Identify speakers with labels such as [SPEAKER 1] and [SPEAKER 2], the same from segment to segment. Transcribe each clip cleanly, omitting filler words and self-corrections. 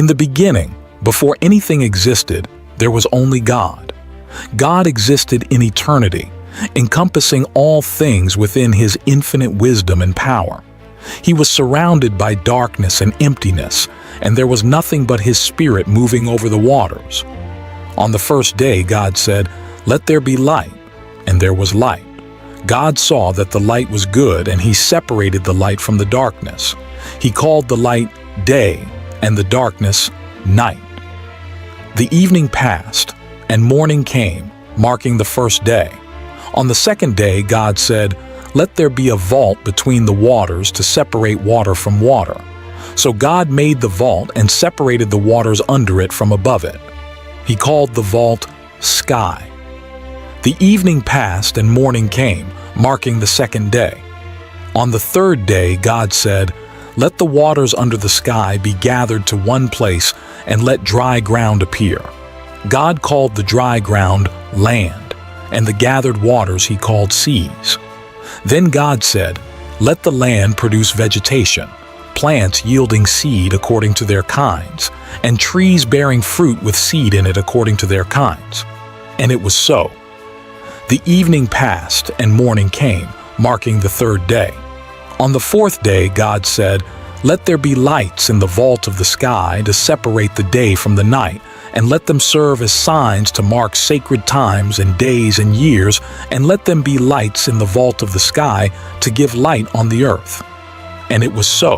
[SPEAKER 1] the beginning, before anything existed, there was only God. God existed in eternity, encompassing all things within His infinite wisdom and power. He was surrounded by darkness and emptiness, and there was nothing but His Spirit moving over the waters. On the first day, God said, "Let there be light," and there was light. God saw that the light was good, and He separated the light from the darkness. He called the light day, and the darkness night. The evening passed, and morning came, marking the first day. On the second day, God said, "Let there be a vault between the waters to separate water from water." So God made the vault and separated the waters under it from above it. He called the vault sky. The evening passed and morning came, marking the second day. On the third day, God said, "Let the waters under the sky be gathered to one place, and let dry ground appear." God called the dry ground land, and the gathered waters He called seas. Then God said, "Let the land produce vegetation, plants yielding seed according to their kinds, and trees bearing fruit with seed in it according to their kinds." And it was so. The evening passed and morning came, marking the third day. On the fourth day, God said, "Let there be lights in the vault of the sky to separate the day from the night, and let them serve as signs to mark sacred times and days and years, and let them be lights in the vault of the sky to give light on the earth." And it was so.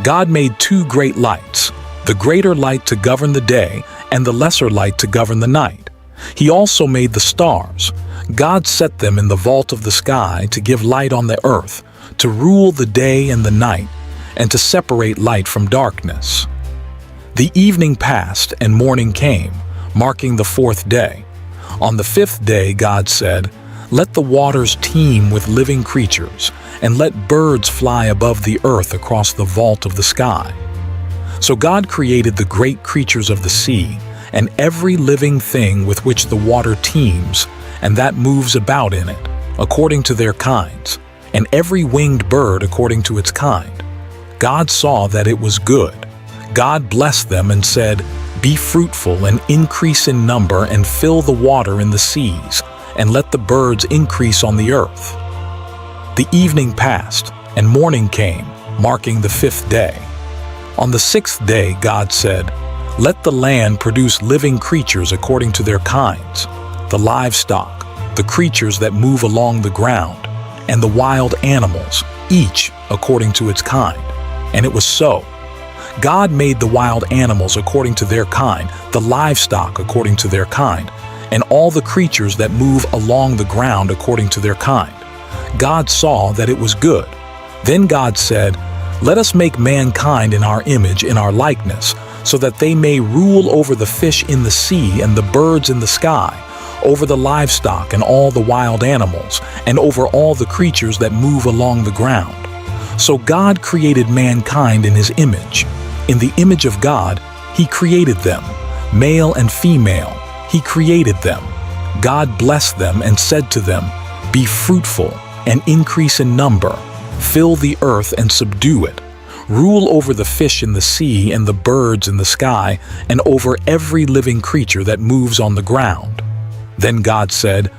[SPEAKER 1] God made two great lights, the greater light to govern the day and the lesser light to govern the night. He also made the stars. God set them in the vault of the sky to give light on the earth, to rule the day and the night, and to separate light from darkness. The evening passed and morning came, marking the fourth day. On the fifth day, God said, "Let the waters teem with living creatures, and let birds fly above the earth across the vault of the sky." So God created the great creatures of the sea, and every living thing with which the water teems, and that moves about in it, according to their kinds, and every winged bird according to its kind. God saw that it was good. God blessed them and said, "Be fruitful and increase in number, and fill the water in the seas, and let the birds increase on the earth." The evening passed, and morning came, marking the fifth day. On the sixth day, God said, "Let the land produce living creatures according to their kinds, the livestock, the creatures that move along the ground, and the wild animals, each according to its kind." And it was so. God made the wild animals according to their kind, the livestock according to their kind, and all the creatures that move along the ground according to their kind. God saw that it was good. Then God said, "Let us make mankind in our image, in our likeness, so that they may rule over the fish in the sea and the birds in the sky, over the livestock and all the wild animals, and over all the creatures that move along the ground." So God created mankind in His image. In the image of God, He created them. Male and female, He created them. God blessed them and said to them, "Be fruitful and increase in number. Fill the earth and subdue it. Rule over the fish in the sea and the birds in the sky, and over every living creature that moves on the ground." Then God said,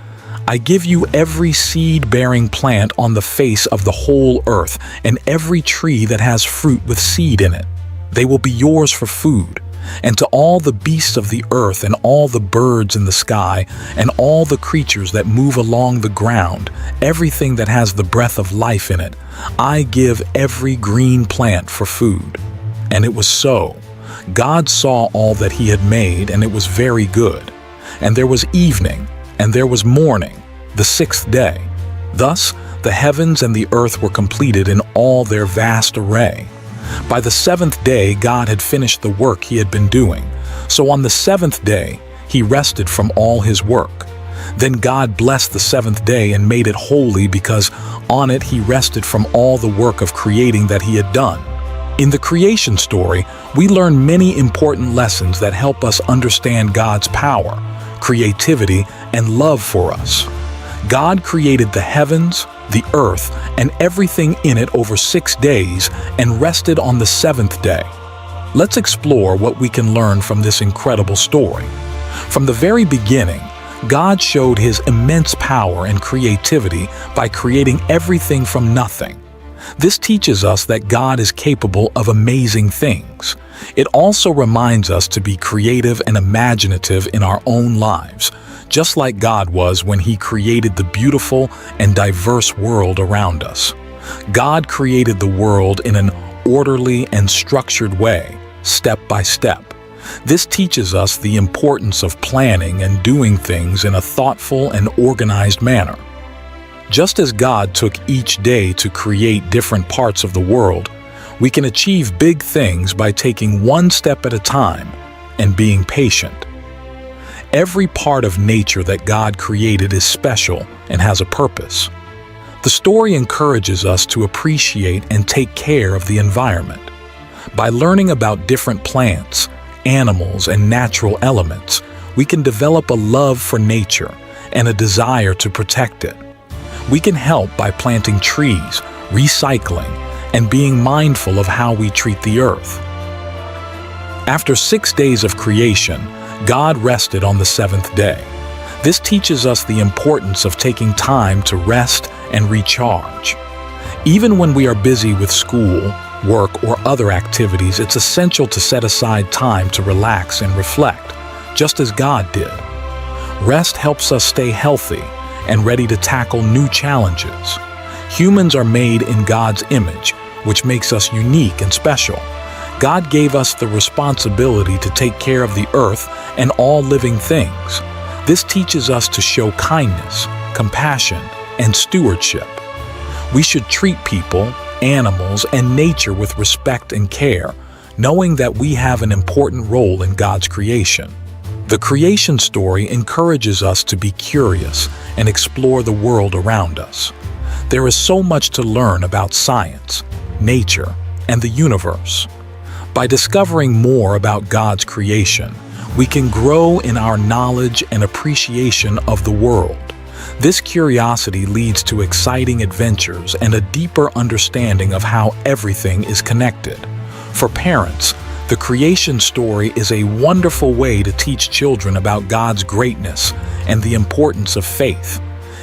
[SPEAKER 1] "I give you every seed-bearing plant on the face of the whole earth, and every tree that has fruit with seed in it. They will be yours for food. And to all the beasts of the earth, and all the birds in the sky, and all the creatures that move along the ground, everything that has the breath of life in it, I give every green plant for food." And it was so. God saw all that He had made, and it was very good. And there was evening, and there was morning, the sixth day. Thus the heavens and the earth were completed in all their vast array. By the seventh day, God had finished the work He had been doing. So on the seventh day, He rested from all His work. Then God blessed the seventh day and made it holy, because on it He rested from all the work of creating that He had done. In the creation story, we learn many important lessons that help us understand God's power, creativity, and love for us. God created the heavens, the earth, and everything in it over 6 days, and rested on the seventh day. Let's explore what we can learn from this incredible story. From the very beginning, God showed His immense power and creativity by creating everything from nothing. This teaches us that God is capable of amazing things. It also reminds us to be creative and imaginative in our own lives, just like God was when He created the beautiful and diverse world around us. God created the world in an orderly and structured way, step by step. This teaches us the importance of planning and doing things in a thoughtful and organized manner. Just as God took each day to create different parts of the world, we can achieve big things by taking one step at a time and being patient. Every part of nature that God created is special and has a purpose. The story encourages us to appreciate and take care of the environment. By learning about different plants, animals, and natural elements, we can develop a love for nature and a desire to protect it. We can help by planting trees, recycling, and being mindful of how we treat the earth. After 6 days of creation, God rested on the seventh day. This teaches us the importance of taking time to rest and recharge. Even when we are busy with school, work, or other activities, it's essential to set aside time to relax and reflect, just as God did. Rest helps us stay healthy and ready to tackle new challenges. Humans are made in God's image, which makes us unique and special. God gave us the responsibility to take care of the earth and all living things. This teaches us to show kindness, compassion, and stewardship. We should treat people, animals, and nature with respect and care, knowing that we have an important role in God's creation. The creation story encourages us to be curious and explore the world around us. There is so much to learn about science, nature, and the universe. By discovering more about God's creation, we can grow in our knowledge and appreciation of the world. This curiosity leads to exciting adventures and a deeper understanding of how everything is connected. For parents, the creation story is a wonderful way to teach children about God's greatness and the importance of faith.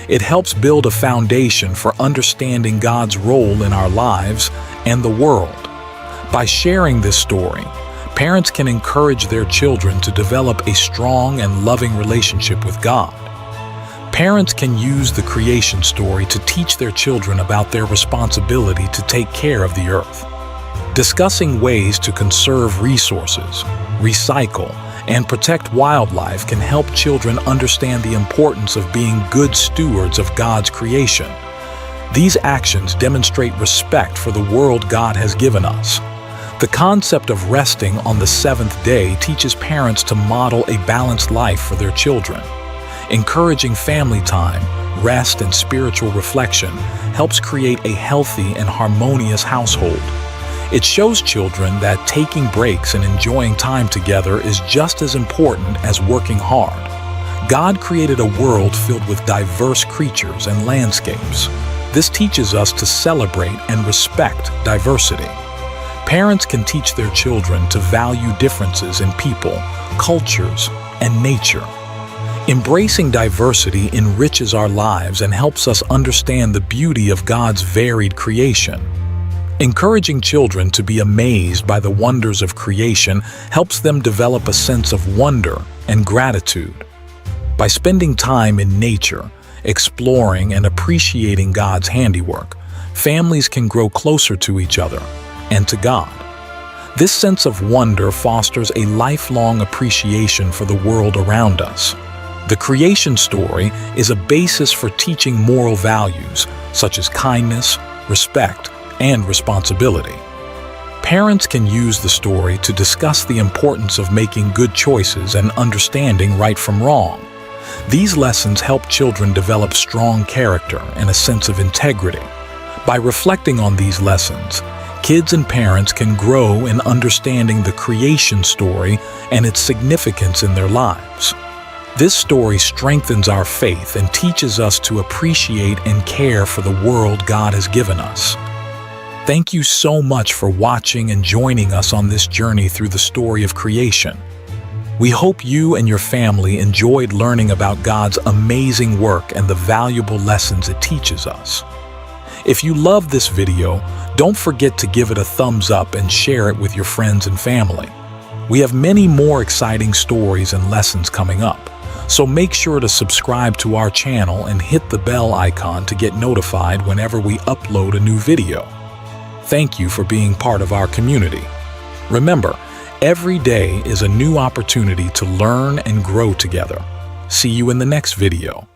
[SPEAKER 1] It helps build a foundation for understanding God's role in our lives and the world. By sharing this story, parents can encourage their children to develop a strong and loving relationship with God. Parents can use the creation story to teach their children about their responsibility to take care of the earth. Discussing ways to conserve resources, recycle, and protect wildlife can help children understand the importance of being good stewards of God's creation. These actions demonstrate respect for the world God has given us. The concept of resting on the seventh day teaches parents to model a balanced life for their children. Encouraging family time, rest, and spiritual reflection helps create a healthy and harmonious household. It shows children that taking breaks and enjoying time together is just as important as working hard. God created a world filled with diverse creatures and landscapes. This teaches us to celebrate and respect diversity. Parents can teach their children to value differences in people, cultures, and nature. Embracing diversity enriches our lives and helps us understand the beauty of God's varied creation. Encouraging children to be amazed by the wonders of creation helps them develop a sense of wonder and gratitude. By spending time in nature, exploring and appreciating God's handiwork, families can grow closer to each other and to God. This sense of wonder fosters a lifelong appreciation for the world around us. The creation story is a basis for teaching moral values such as kindness, respect, and responsibility. Parents can use the story to discuss the importance of making good choices and understanding right from wrong. These lessons help children develop strong character and a sense of integrity. By reflecting on these lessons, kids and parents can grow in understanding the creation story and its significance in their lives. This story strengthens our faith and teaches us to appreciate and care for the world God has given us. Thank you so much for watching and joining us on this journey through the story of creation. We hope you and your family enjoyed learning about God's amazing work and the valuable lessons it teaches us. If you loved this video, don't forget to give it a thumbs up and share it with your friends and family. We have many more exciting stories and lessons coming up, so make sure to subscribe to our channel and hit the bell icon to get notified whenever we upload a new video. Thank you for being part of our community. Remember, every day is a new opportunity to learn and grow together. See you in the next video.